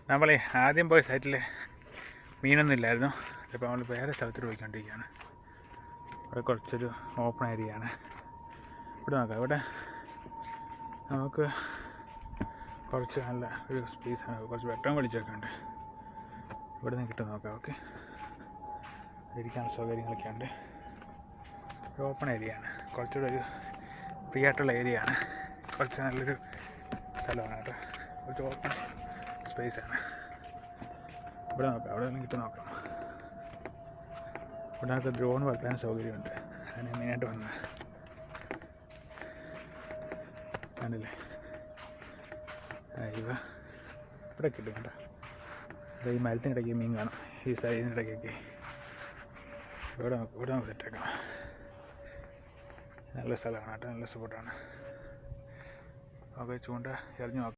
നമ്മളെ ആദ്യം പോയ സൈറ്റിൽ മീനൊന്നും ഇല്ലായിരുന്നു. ഇപ്പോൾ നമ്മൾ വേറെ സ്ഥലത്തോട്ട് പോയിക്കൊണ്ടിരിക്കുകയാണ്. ഇവിടെ കുറച്ചൊരു ഓപ്പൺ ഏരിയയാണ്. ഇവിടെ നോക്കാം, ഇവിടെ നമുക്ക് കുറച്ച് നല്ല ഒരു സ്പേസാണ്. കുറച്ച് വെട്ടം വെളിച്ചമൊക്കെ ഉണ്ട്. ഇവിടെ നിന്ന് കിട്ടും നോക്കാം. ഓക്കെ, ഇരിക്കാനുള്ള സൗകര്യങ്ങളൊക്കെ ഉണ്ട്. ഒരു ഓപ്പൺ ഏരിയയാണ്. കുറച്ചുകൂടെ ഒരു ഫ്രീ ആയിട്ടുള്ള ഏരിയയാണ്. കുറച്ച് നല്ലൊരു സ്ഥലമാണ് കേട്ടോ. കുറച്ച് ഓപ്പൺ സ്പേസാണ്. ഇവിടെ നോക്കാം, അവിടെ നിന്ന് കിട്ടും നോക്കാം. ഇവിടെ നമുക്ക് ഡ്രോൺ വെക്കാൻ സൗകര്യമുണ്ട്. അതിന് മെയിനായിട്ട് വന്നത് കണ്ടില്ലേ, ഇവിടെ കിട്ടും കേട്ടോ. ഇവിടെ ഈ മരത്തിനിടയ്ക്ക് മീൻ കാണും. ഈ സൈഡിനിടയ്ക്കൊക്കെ ഇവിടെ നമുക്ക് സെറ്റാക്കാം. നല്ല സ്ഥലമാണ് കേട്ടോ, നല്ല സ്പോട്ടാണ്. ഓക്കെ, ചൂണ്ട എറിഞ്ഞു നോക്കാം.